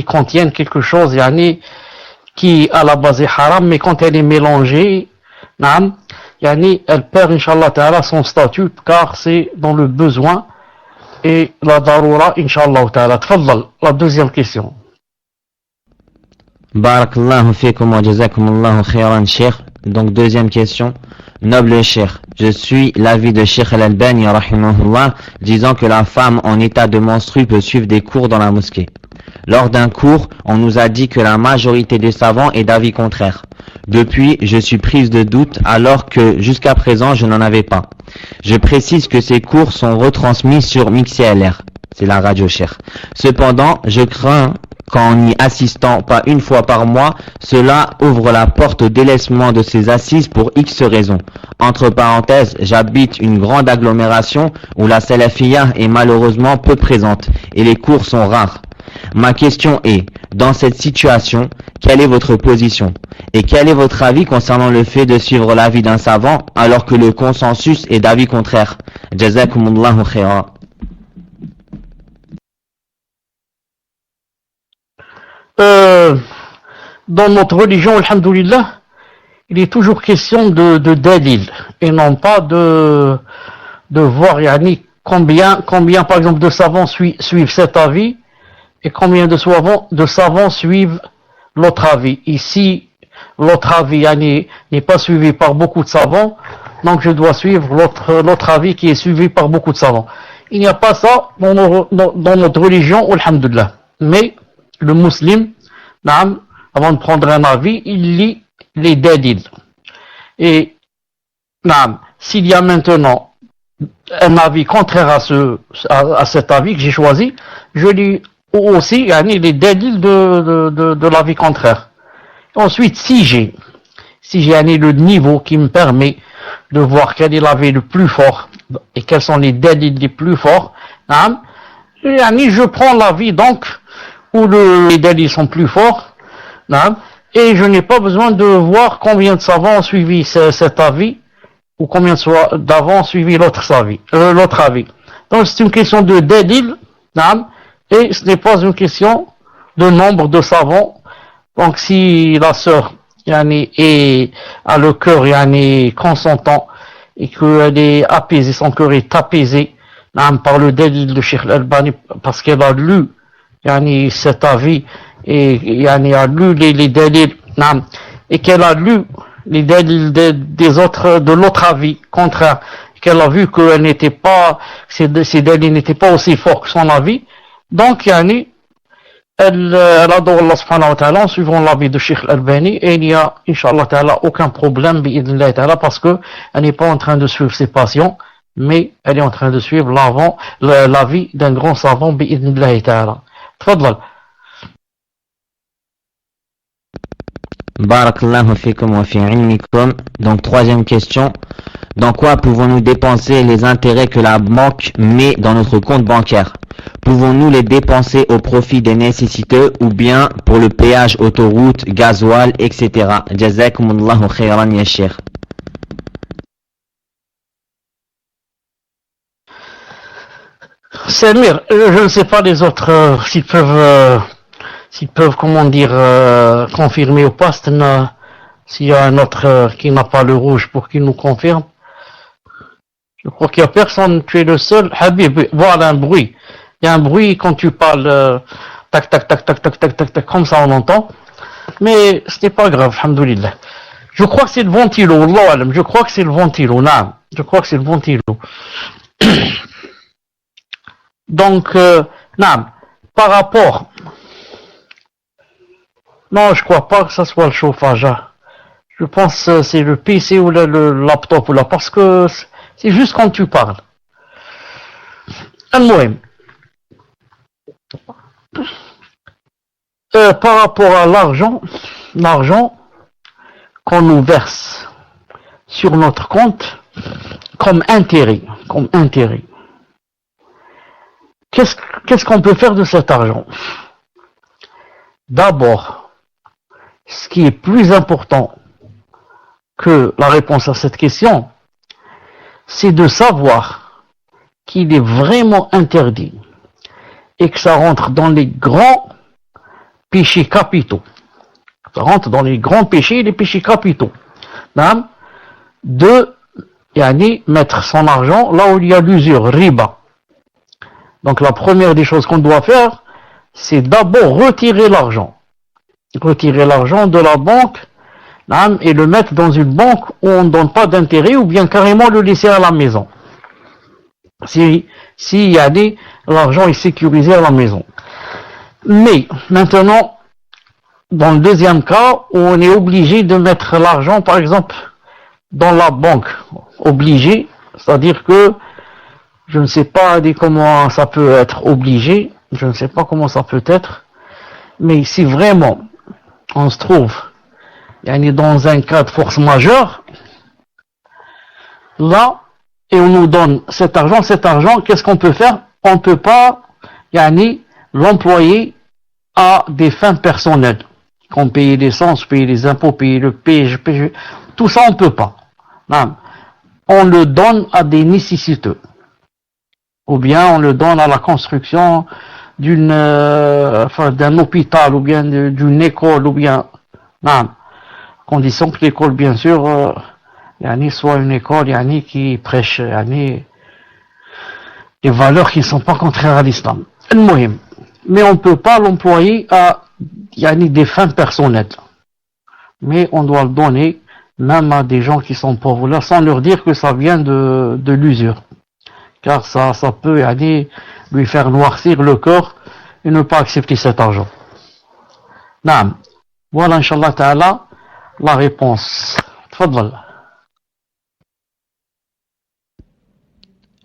contiennent quelque chose qui à la base est haram, mais quand elle est mélangée, elle perd, Inch'Allah Ta'ala, son statut, car c'est dans le besoin et la darura, Inch'Allah Ta'ala. Tfaddal, la deuxième question. Barakallahu fikum wa jazakumullahu khairan, Cheikh. Donc, deuxième question. Noble Cheikh, je suis l'avis de Cheikh Al-Albani, rahimahullah, disant que la femme en état de menstru peut suivre des cours dans la mosquée. Lors d'un cours, on nous a dit que la majorité des savants est d'avis contraire. Depuis, je suis prise de doute alors que jusqu'à présent, je n'en avais pas. Je précise que ces cours sont retransmis sur MixLR, c'est la radio Cheikh. Cependant, je crains qu'en n'y assistant pas une fois par mois, cela ouvre la porte au délaissement de ces assises pour X raisons. Entre parenthèses, j'habite une grande agglomération où la salafiyya est malheureusement peu présente et les cours sont rares. Ma question est, dans cette situation, quelle est votre position? Et quel est votre avis concernant le fait de suivre l'avis d'un savant alors que le consensus est d'avis contraire? Jazakumullahu khaira. Dans notre religion, alhamdoulilah, il est toujours question de dalil et non pas de voir combien par exemple de savants suivent cet avis et combien de savants suivent l'autre avis. Ici, l'autre avis n'est pas suivi par beaucoup de savants, donc je dois suivre l'autre avis qui est suivi par beaucoup de savants. Il n'y a pas ça dans notre religion, alhamdoulilah. Mais le musulman, avant de prendre un avis, il lit les dalil. Et s'il y a maintenant un avis contraire à cet avis que j'ai choisi, je lis aussi les dalil de l'avis contraire. Ensuite, si j'ai le niveau qui me permet de voir quel est l'avis le plus fort et quels sont les dalil les plus forts, je prends l'avis donc où les dalils sont plus forts, et je n'ai pas besoin de voir combien de savants ont suivi cet avis ou combien d'avant ont suivi l'autre avis. Donc c'est une question de dalil, et ce n'est pas une question de nombre de savants. Donc si la sœur a le cœur consentant et qu'elle est apaisée, son cœur est apaisé par le dalil de Cheikh Al-Albani, parce qu'elle a lu cet avis et a lu les dalils, et qu'elle a lu les dalils des autres, de l'autre avis contraire, qu'elle a vu que ces dalils n'étaient pas aussi forts que son avis, donc elle adore Allah subhanahu wa ta'ala en suivant l'avis de Cheikh Al-Albani, et il n'y a, Inch'Allah ta'ala, aucun problème bi'idhnillah ta'ala, parce que elle n'est pas en train de suivre ses passions, mais elle est en train de suivre l'avis d'un grand savant bi'idhnillah ta'ala. Tfaddal. Barakallahu fikum wa fi ilmikum. Donc, troisième question. Dans quoi pouvons-nous dépenser les intérêts que la banque met dans notre compte bancaire? Pouvons-nous les dépenser au profit des nécessiteux ou bien pour le péage autoroute, gasoil, etc. Jazakumullahu khairan ya Cheikh. Samir, je ne sais pas les autres s'ils peuvent confirmer ou pas. S'il y a un autre qui n'a pas le rouge pour qu'il nous confirme. Je crois qu'il n'y a personne, tu es le seul. Habib, voilà un bruit. Il y a un bruit quand tu parles tac tac tac tac tac tac tac tac, comme ça on entend. Mais ce n'est pas grave, alhamdoulilah. Je crois que c'est le ventilo, Allah alam, je crois que c'est le ventilo, naam. Je crois que c'est le ventilo. Donc, naam, par rapport... Non, je crois pas que ça soit le chauffage. Je pense que c'est le PC ou le laptop, là, parce que c'est juste quand tu parles. Par rapport à l'argent qu'on nous verse sur notre compte comme intérêt. Qu'est-ce qu'on peut faire de cet argent? D'abord, ce qui est plus important que la réponse à cette question, c'est de savoir qu'il est vraiment interdit et que ça rentre dans les grands péchés capitaux. Ça rentre dans les grands péchés et les péchés capitaux. De mettre son argent là où il y a l'usure, riba. Donc la première des choses qu'on doit faire, c'est d'abord retirer l'argent. Retirer l'argent de la banque et le mettre dans une banque où on ne donne pas d'intérêt ou bien carrément le laisser à la maison. Si l'argent est sécurisé à la maison. Mais maintenant, dans le deuxième cas, où on est obligé de mettre l'argent, par exemple, dans la banque, obligé, c'est-à-dire que je ne sais pas comment ça peut être obligé, je ne sais pas comment ça peut être, mais si vraiment on se trouve dans un cas de force majeure, là, et on nous donne cet argent, qu'est-ce qu'on peut faire? On ne peut pas l'employer à des fins personnelles, comme payer l'essence, payer les impôts, payer le PG, tout ça on ne peut pas. On le donne à des nécessiteux. Ou bien on le donne à la construction d'un hôpital, ou bien d'une école, ou bien, condition que l'école, bien sûr, soit une école, qui prêche, des valeurs qui ne sont pas contraires à l'islam. Mais on ne peut pas l'employer à, des fins personnelles. Mais on doit le donner, même à des gens qui sont pauvres là, sans leur dire que ça vient de l'usure. Car ça peut lui faire noircir le corps et ne pas accepter cet argent. Voilà, Inch'Allah Ta'ala, la réponse. Tfadal.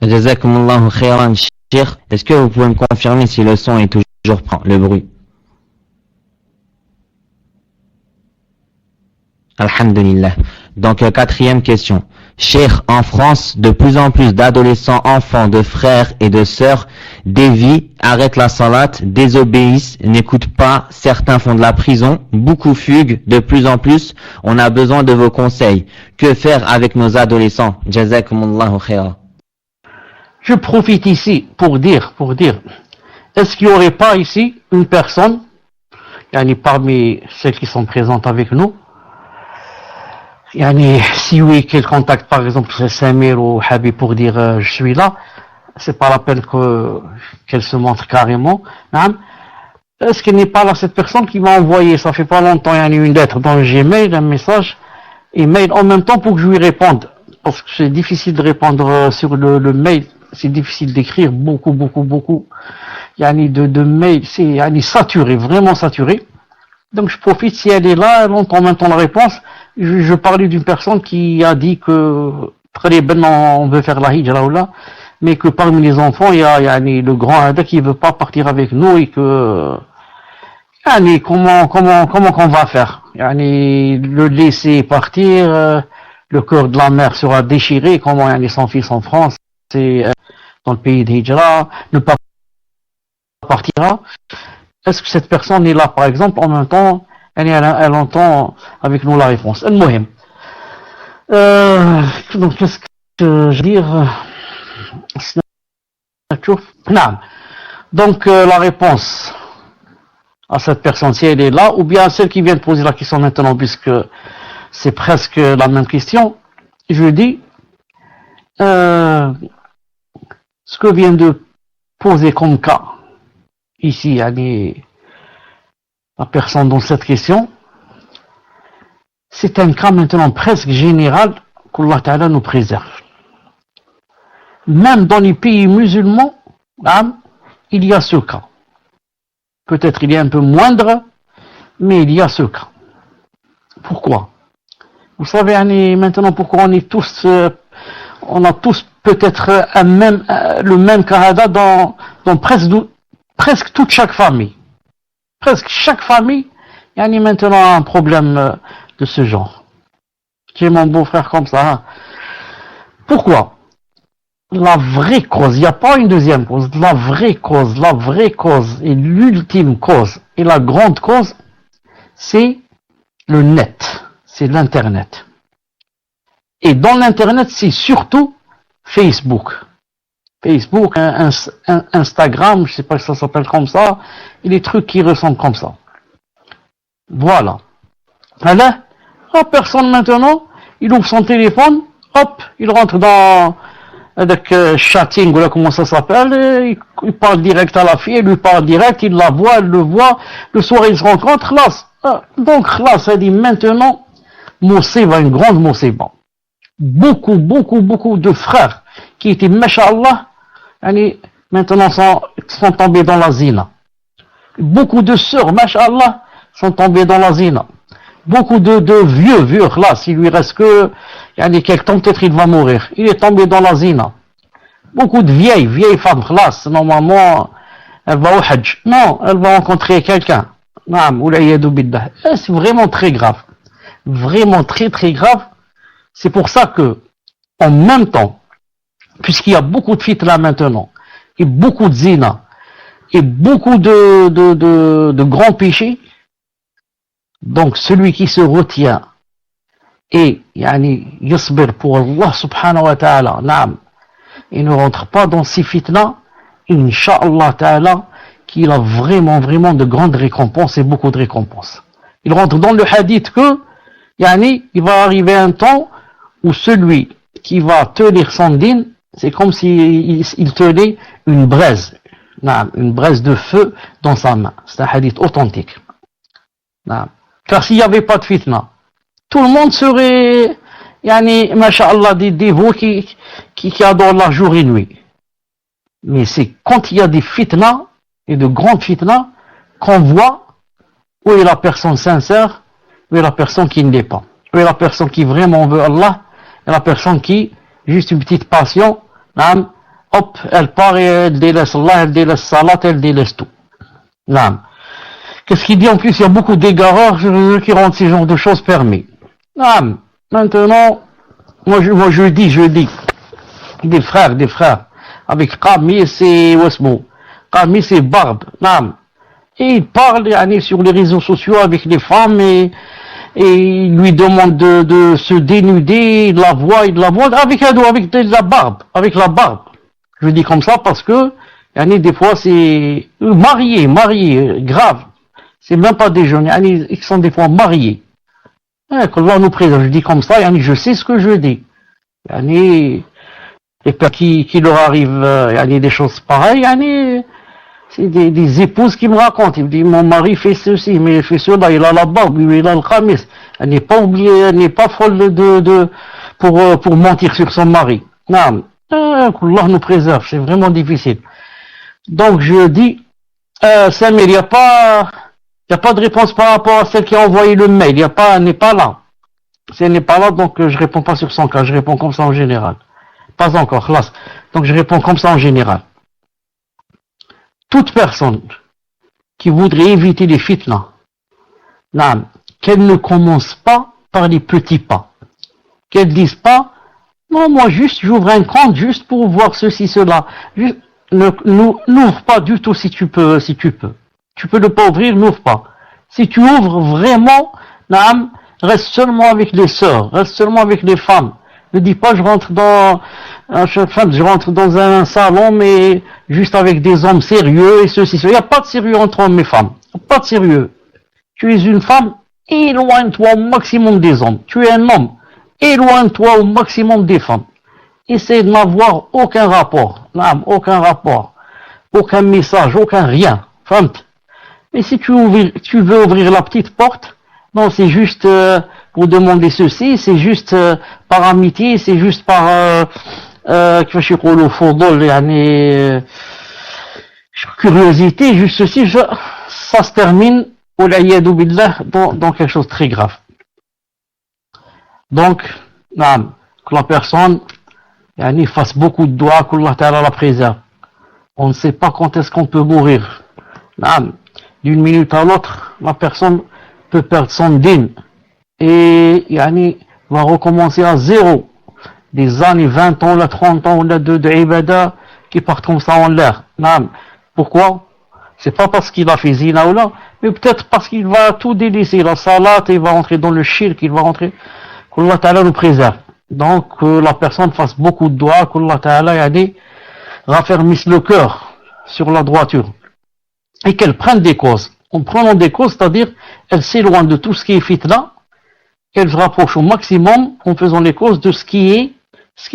Jazakumullahu khairan, Cheikh. Est-ce que vous pouvez me confirmer si le son est toujours prend, le bruit? Alhamdulillah. Donc, quatrième question. Cheikh, en France, de plus en plus d'adolescents, enfants, de frères et de sœurs dévient, arrêtent la salat, désobéissent, n'écoutent pas, certains font de la prison, beaucoup fuguent, de plus en plus, on a besoin de vos conseils. Que faire avec nos adolescents? Jazakumullahu khairan. Je profite ici pour dire, est-ce qu'il n'y aurait pas ici une personne, parmi celles qui sont présentes avec nous, si oui, qu'elle contacte par exemple Samir ou Habib pour dire je suis là, c'est pas la peine qu'elle se montre carrément. Est-ce qu'elle n'est pas là, cette personne qui m'a envoyé, ça fait pas longtemps, une lettre dans le Gmail, un message, et mail en même temps pour que je lui réponde. Parce que c'est difficile de répondre sur le mail, c'est difficile d'écrire beaucoup. De mail, c'est saturé, vraiment saturé. Donc je profite, si elle est là, elle entend maintenant la réponse. Je parlais d'une personne qui a dit que très bien on veut faire la hijra ou là, mais que parmi les enfants, il y a le grand Ada qui veut pas partir avec nous et que comment qu'on va faire? Le laisser partir, le cœur de la mère sera déchiré, comment son fils en France, c'est dans le pays de hijra, ne pas partira. Est-ce que cette personne est là, par exemple, en même temps, elle entend avec nous la réponse. Donc, qu'est-ce que je veux dire? Donc, la réponse à cette personne, si elle est là, ou bien celle qui vient de poser la question maintenant, puisque c'est presque la même question, je dis, ce que vient de poser comme cas, ici, la personne dans cette question, c'est un cas maintenant presque général qu'Allah Ta'ala nous préserve. Même dans les pays musulmans, il y a ce cas. Peut-être il est un peu moindre, mais il y a ce cas. Pourquoi? Vous savez maintenant pourquoi on a tous peut-être le même kahada dans presque toute chaque famille. Presque chaque famille, il y a maintenant un problème de ce genre. J'ai mon beau-frère comme ça. Pourquoi? La vraie cause, il n'y a pas une deuxième cause, la vraie cause et l'ultime cause et la grande cause, c'est le net, c'est l'internet. Et dans l'internet, c'est surtout Facebook, Instagram, je sais pas si ça s'appelle comme ça, et les trucs qui ressemblent comme ça. Voilà. Alors, la personne maintenant, il ouvre son téléphone, hop, il rentre dans avec chatting, ou là comment ça s'appelle, il parle direct à la fille, il lui parle direct, il la voit, elle le voit, le soir ils se rencontrent, là, donc là, ça dit maintenant, Moussiba, une grande Moussiba. Beaucoup de frères qui étaient, Masha'Allah, maintenant sont tombés dans la zina. Beaucoup de sœurs, Masha'Allah, sont tombés dans la zina. Beaucoup de vieux, là, s'il lui reste que, quelques temps, peut-être il va mourir. Il est tombé dans la zina. Beaucoup de vieilles femmes, là, normalement, elle va au hajj. Non, elle va rencontrer quelqu'un. C'est vraiment très grave. Vraiment très grave. C'est pour ça que, en même temps, puisqu'il y a beaucoup de fitna maintenant, et beaucoup de zina, et beaucoup de grands péchés, donc celui qui se retient et yasbir pour Allah subhanahu wa ta'ala, il ne rentre pas dans ces fitna, incha'Allah ta'ala, qu'il a vraiment de grandes récompenses et beaucoup de récompenses. Il rentre dans le hadith que il va arriver un temps où celui qui va tenir son dîn, c'est comme s'il tenait une braise de feu dans sa main. C'est un hadith authentique. Car s'il n'y avait pas de fitna, tout le monde serait, masha'Allah, des dévots qui adorent la jour et nuit. Mais c'est quand il y a des fitna, et de grandes fitna, qu'on voit où est la personne sincère, où est la personne qui ne l'est pas. Où est la personne qui vraiment veut Allah, et la personne qui, juste une petite passion, hop, elle part et elle délaisse Allah, elle délaisse salat, elle délaisse tout. Qu'est-ce qu'il dit en plus? Il y a beaucoup d'égareurs qui rendent ces genres de choses permis. Maintenant, moi je dis, des frères, avec Qamis et Wasmo, Qamis et Barbe, et il parle sur les réseaux sociaux avec les femmes et il lui demande de se dénuder, il la voit avec la barbe. Je dis comme ça parce que des fois c'est marié, grave. C'est même pas des jeunes, ils sont des fois mariés. Qu'Allah nous présente, je dis comme ça, je sais ce que je dis. Et puis qui leur arrive des choses pareilles, c'est des épouses qui me racontent. Ils me disent, mon mari fait ceci, mais il fait cela, il a la barbe, il a le khamis. Elle n'est pas oubliée, elle n'est pas folle pour mentir sur son mari. Non, qu'Allah nous préserve, c'est vraiment difficile. Donc je dis, Samir, il n'y a pas de réponse par rapport à celle qui a envoyé le mail. Elle n'est pas là. Si elle n'est pas là, donc je réponds pas sur son cas, je réponds comme ça en général. Pas encore, classe. Donc je réponds comme ça en général. Toute personne qui voudrait éviter les fitna, qu'elle ne commence pas par les petits pas. Qu'elle dise pas, non, moi juste j'ouvre un compte juste pour voir ceci, cela. Juste, n'ouvre pas du tout si tu peux. Tu peux ne pas ouvrir, n'ouvre pas. Si tu ouvres vraiment, reste seulement avec les sœurs, reste seulement avec les femmes. Ne dis pas je rentre dans un salon mais juste avec des hommes sérieux et ceci. Il n'y a pas de sérieux entre hommes et femmes. Pas de sérieux. Tu es une femme, éloigne-toi au maximum des hommes. Tu es un homme, éloigne-toi au maximum des femmes. Essaye de n'avoir aucun rapport. Aucun message, aucun rien. Mais si tu veux ouvrir la petite porte, non, c'est juste pour demander ceci, c'est juste par amitié, c'est juste par curiosité, juste ceci, ça se termine dans quelque chose de très grave. Donc, que la personne fasse beaucoup de doigts, qu'Allah Ta'ala la préserve. On ne sait pas quand est-ce qu'on peut mourir. D'une minute à l'autre, la personne peut perdre son dîn et va recommencer à zéro. Des années, 20 ans, 30 ans, de ibada qui partent comme ça en l'air. Pourquoi? C'est pas parce qu'il a fait zina ou là, mais peut-être parce qu'il va tout délaisser, la salat, il va rentrer dans le shirk, il va rentrer, qu'Allah Ta'ala nous préserve. Donc, que la personne fasse beaucoup de doigts, qu'Allah Ta'ala raffermisse le cœur sur la droiture. Et qu'elle prenne des causes. En prenant des causes, c'est-à-dire, elle s'éloigne de tout ce qui est fitna, elle se rapproche au maximum en faisant les causes de ce qui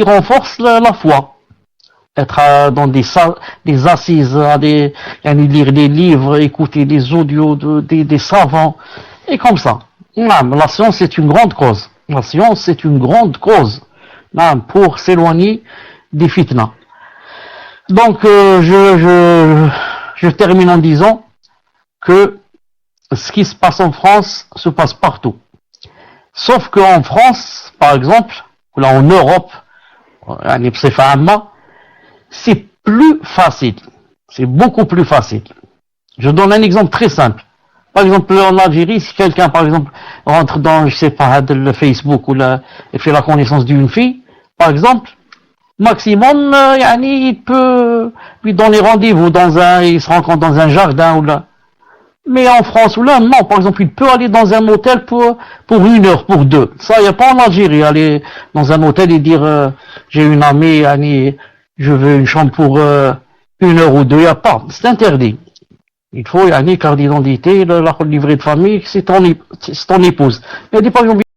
renforce la foi. Être dans des assises, lire des livres, écouter des audios des savants, et comme ça. La science est une grande cause. La science est une grande cause pour s'éloigner des fitna. Donc, je termine en disant que ce qui se passe en France se passe partout. Sauf qu'en France, par exemple, ou là en Europe, c'est plus facile. C'est beaucoup plus facile. Je donne un exemple très simple. Par exemple, en Algérie, si quelqu'un, par exemple, rentre dans, je sais pas, le Facebook et fait la connaissance d'une fille, par exemple, maximum, il peut lui donner rendez-vous il se rencontre dans un jardin ou là. Mais en France ou là, non, par exemple, il peut aller dans un hôtel pour 1 heure, pour 2. Ça, il n'y a pas en Algérie, aller dans un hôtel et dire, j'ai une amie, je veux une chambre pour 1 heure ou 2, il n'y a pas. C'est interdit. Il faut, carte d'identité, la livret de famille, c'est ton épouse. Il y a des, par exemple,